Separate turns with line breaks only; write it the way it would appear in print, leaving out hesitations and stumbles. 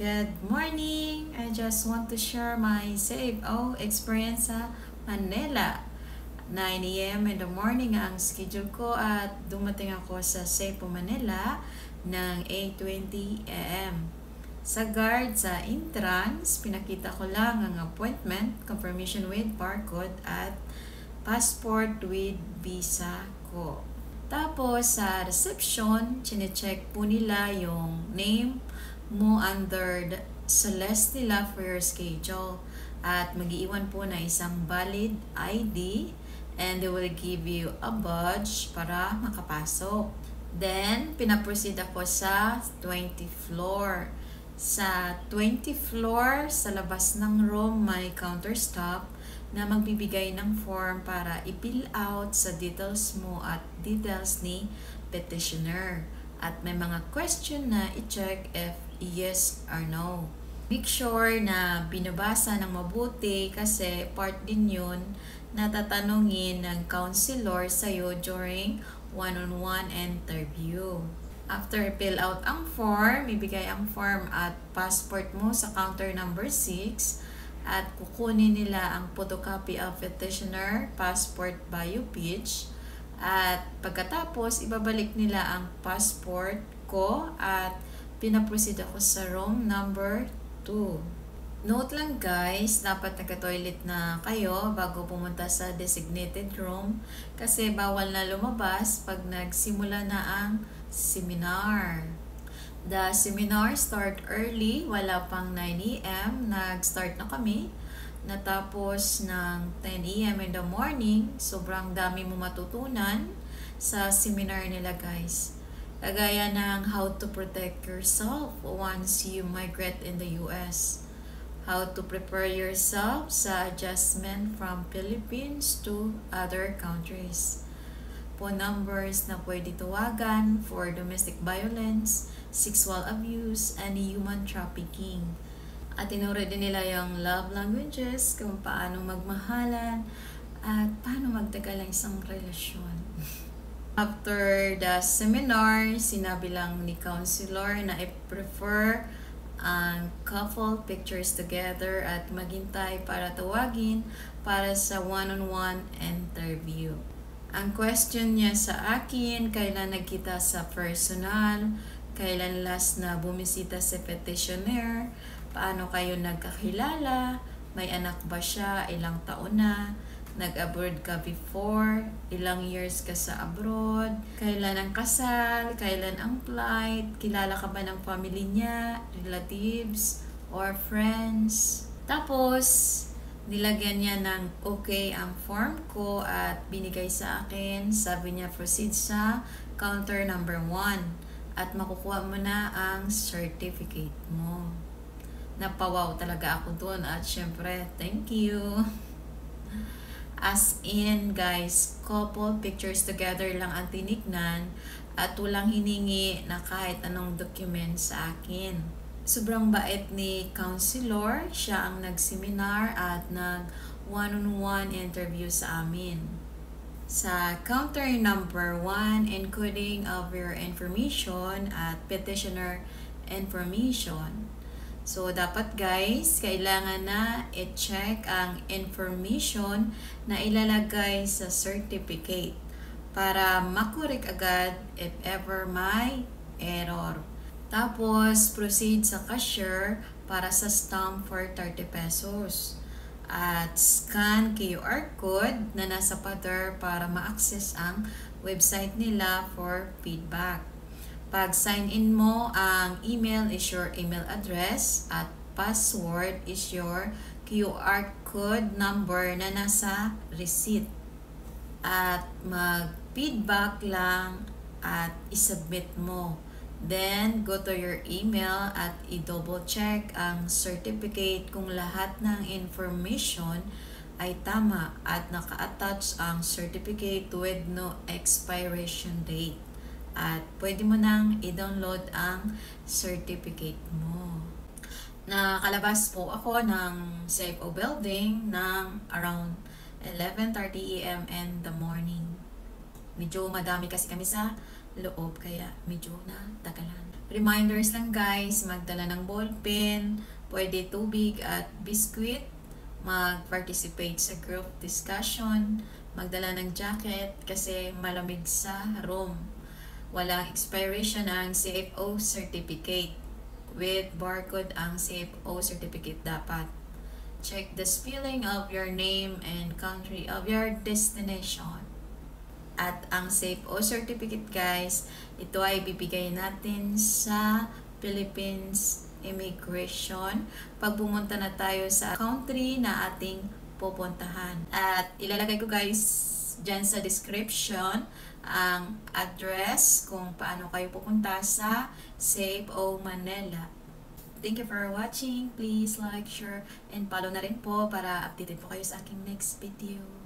Good morning! I just want to share my CFO experience sa Manila. 9 a.m. in the morning ang schedule ko at dumating ako sa CFO Manila ng 8:20 a.m. Sa guard sa entrance, pinakita ko lang ang appointment, confirmation with barcode at passport with visa ko. Tapos sa reception, chinecheck po nila yung name mo under sa list nila for your schedule. At mag-iwan po na isang valid ID and they will give you a badge para makapasok. Then, pinaproceed ako sa 20th floor. Sa 20th floor, sa labas ng room, may counter staff na magbibigay ng form para i-fill out sa details mo at details ni petitioner. At may mga question na i-check if yes or no. Make sure na binabasa ng mabuti kasi part din yun na tatanungin ng counselor sa'yo during one-on-one interview. After fill out ang form, ibigay ang form at passport mo sa counter number 6 at kukunin nila ang photocopy of petitioner, passport bio page at pagkatapos ibabalik nila ang passport ko at pinaproceed ako sa room number 2. Note lang guys, dapat naka-toilet na kayo bago pumunta sa designated room kasi bawal na lumabas pag nagsimula na ang seminar. The seminar start early, wala pang 9 a.m. Nag-start na kami. Natapos ng 10 a.m. in the morning. Sobrang dami mo matutunan sa seminar nila guys. Kagaya ng how to protect yourself once you migrate in the US. How to prepare yourself sa adjustment from Philippines to other countries. Phone numbers na pwede tawagan for domestic violence, sexual abuse, and human trafficking. At tinuro din nila yung love languages, kung paano magmahalan, at paano magtagal ang isang relasyon. After the seminar, sinabi lang ni counselor na i-prefer ang couple pictures together at maghintay para tawagin para sa one-on-one interview. Ang question niya sa akin, kailan nagkita sa personal, kailan last na bumisita sa petitioner, paano kayo nagkakilala, may anak ba siya, ilang taon na, nag-abroad ka before, ilang years ka sa abroad, kailan ang kasal, kailan ang flight, kilala ka ba ng family niya, relatives, or friends. Tapos, nilagyan niya ng okay ang form ko at binigay sa akin. Sabi niya, proceed sa counter number 1 at makukuha mo na ang certificate mo. Napawaw talaga ako doon at syempre, thank you. As in, guys, couple pictures together lang ang tinignan at walang hiningi na kahit anong document sa akin. Sobrang bait ni counselor, siya ang nag-seminar at nag one-on-one interview sa amin. Sa counter number 1, encoding of your information at petitioner information. So, dapat guys, kailangan na i-check ang information na ilalagay sa certificate para makorek agad if ever may error. Tapos, proceed sa cashier para sa stamp for 30 pesos. At scan QR code na nasa pader para ma-access ang website nila for feedback. Pag sign in mo, ang email is your email address at password is your QR code number na nasa receipt. At mag-feedback lang at isubmit mo. Then, go to your email at i-double check ang certificate kung lahat ng information ay tama at naka-attach ang certificate with no expiration date. At pwede mo nang i-download ang certificate mo. Nakalabas po ako ng CFO building ng around 11:30 a.m. in the morning. Medyo madami kasi kami sa loob kaya medyo natagalan. Reminders lang guys, magdala ng ballpen, pwede tubig at biscuit, mag-participate sa group discussion, magdala ng jacket kasi malamig sa room. Walang expiration ang CFO certificate. With barcode ang CFO certificate dapat. Check the spelling of your name and country of your destination. At ang CFO certificate guys, ito ay bibigay natin sa Philippines Immigration pag pumunta na tayo sa country na ating pupuntahan. At ilalagay ko guys dyan sa description ang address kung paano kayo pupunta sa CFO Manila. Thank you for watching. Please like, share, and follow na rin po para updated po kayo sa aking next video.